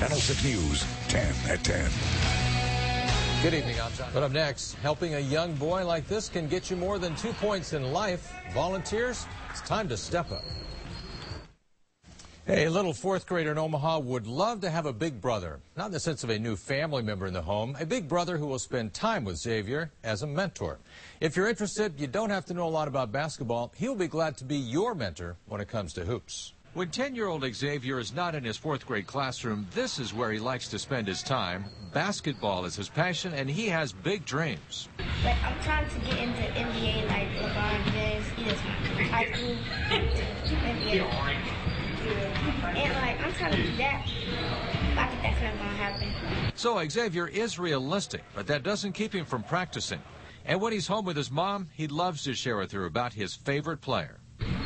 Channel 6 News, 10 at 10. Good evening, I'm John. But up next, helping a young boy like this can get you more than 2 points in life. Volunteers, it's time to step up. A little fourth grader in Omaha would love to have a big brother, not in the sense of a new family member in the home, a big brother who will spend time with Xavier as a mentor. If you're interested, you don't have to know a lot about basketball. He'll be glad to be your mentor when it comes to hoops. When 10-year-old Xavier is not in his fourth grade classroom, this is where he likes to spend his time. Basketball is his passion, and he has big dreams. Like, I'm trying to get into NBA, like LeBron James. He is high school NBA. And, like, I'm trying to do that. I think that's not going to happen. So Xavier is realistic, but that doesn't keep him from practicing. And when he's home with his mom, he loves to share with her about his favorite player.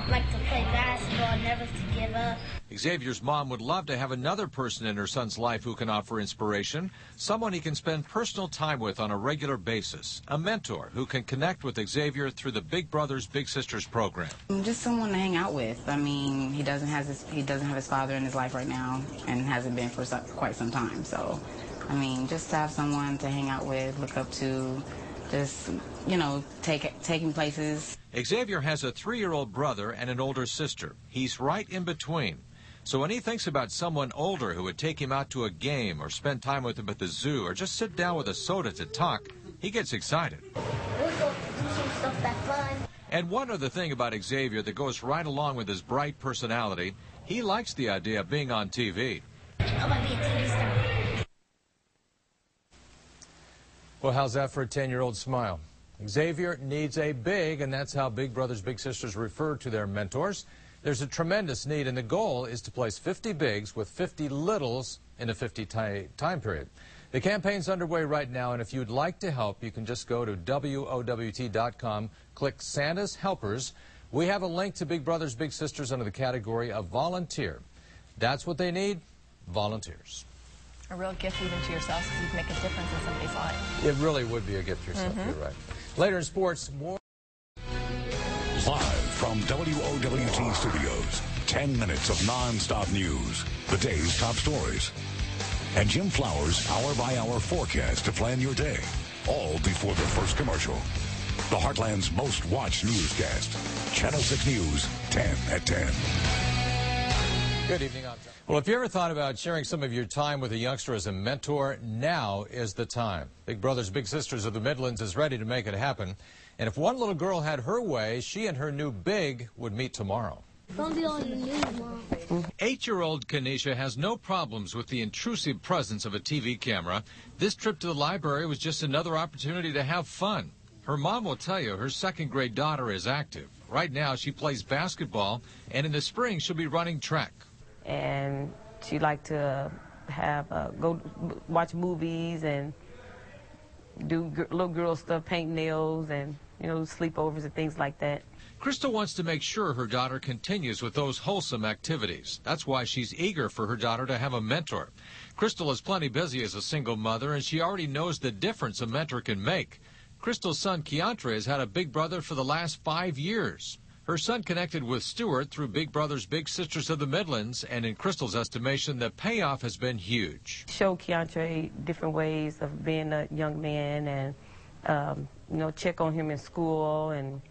Like to play basketball, never to give up. Xavier's mom would love to have another person in her son's life who can offer inspiration, someone he can spend personal time with on a regular basis, a mentor who can connect with Xavier through the Big Brothers Big Sisters program. Just someone to hang out with. I mean, he doesn't have his father in his life right now, and hasn't been for quite some time. So, I mean, just to have someone to hang out with, look up to, just, you know, taking places. Xavier has a 3-year-old brother and an older sister. He's right in between. So when he thinks about someone older who would take him out to a game or spend time with him at the zoo or just sit down with a soda to talk, he gets excited. We'll go do some stuff that's fun. And one other thing about Xavier that goes right along with his bright personality, he likes the idea of being on TV. I want to be a TV star. Well, how's that for a 10-year-old smile? Xavier needs a big, and that's how Big Brothers Big Sisters refer to their mentors. There's a tremendous need, and the goal is to place 50 bigs with 50 littles in a 50-time period. The campaign's underway right now, and if you'd like to help, you can just go to WOWT.com, click Santa's Helpers. We have a link to Big Brothers Big Sisters under the category of volunteer. That's what they need, volunteers. A real gift even to yourself, because you can make a difference in somebody's life. It really would be a gift to yourself, You're right. Later in sports, more. Live from WOWT Studios, 10 minutes of non-stop news, the day's top stories, and Jim Flowers' hour-by-hour forecast to plan your day, all before the first commercial. The Heartland's most watched newscast, Channel 6 News, 10 at 10. Good evening, I'm John. Well, if you ever thought about sharing some of your time with a youngster as a mentor, now is the time. Big Brothers Big Sisters of the Midlands is ready to make it happen. And if one little girl had her way, she and her new big would meet tomorrow. Don't be all you need, Mom. 8-year-old Kanisha has no problems with the intrusive presence of a TV camera. This trip to the library was just another opportunity to have fun. Her mom will tell you her second-grade daughter is active. Right now, she plays basketball, and in the spring, she'll be running track. And she liked to have go watch movies and do little girl stuff, paint nails, and sleepovers and things like that. Crystal wants to make sure her daughter continues with those wholesome activities. That's why she's eager for her daughter to have a mentor. Crystal is plenty busy as a single mother, and she already knows the difference a mentor can make. Crystal's son Keontre has had a big brother for the last 5 years. Her son connected with Stuart through Big Brothers Big Sisters of the Midlands, and in Crystal's estimation, the payoff has been huge. Show Keontre different ways of being a young man, and check on him in school, and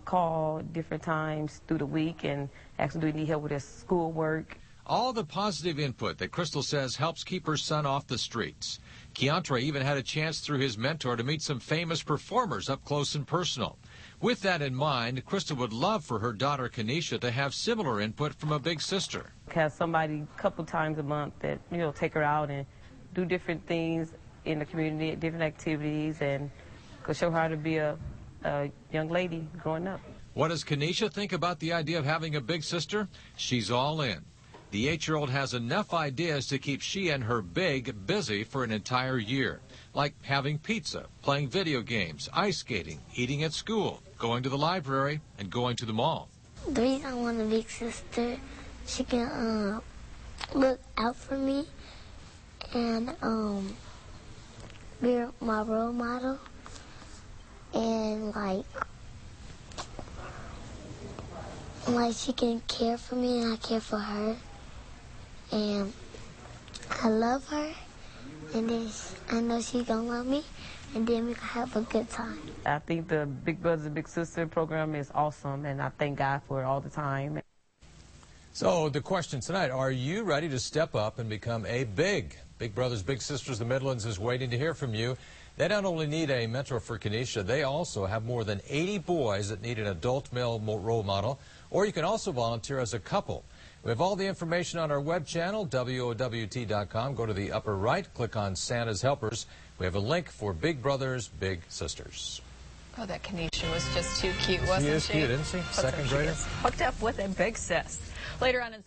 call different times through the week and ask him, do he need help with his schoolwork. All the positive input that Crystal says helps keep her son off the streets. Keontre even had a chance through his mentor to meet some famous performers up close and personal. With that in mind, Crystal would love for her daughter Kanisha to have similar input from a big sister. Have somebody a couple times a month that, take her out and do different things in the community, different activities, and show her how to be a young lady growing up. What does Kanisha think about the idea of having a big sister? She's all in. The 8-year-old has enough ideas to keep she and her big busy for an entire year, like having pizza, playing video games, ice skating, eating at school, going to the library, and going to the mall. The reason I want a big sister, she can look out for me and be my role model, and like she can care for me and I care for her. and I love her, and then I know she's gonna love me, and then we can have a good time. I think the Big Brothers Big Sister program is awesome, and I thank God for it all the time. So the question tonight, are you ready to step up and become a Big Brothers Big Sisters? The Midlands is waiting to hear from you. They not only need a mentor for Kenesha, they also have more than 80 boys that need an adult male role model, or you can also volunteer as a couple. We have all the information on our web channel, WOWT.com. Go to the upper right, click on Santa's Helpers. We have a link for Big Brothers Big Sisters. Oh, that Kenesha was just too cute, wasn't she? She is cute, isn't she? Second grader. Hooked up with a big sis. Later on in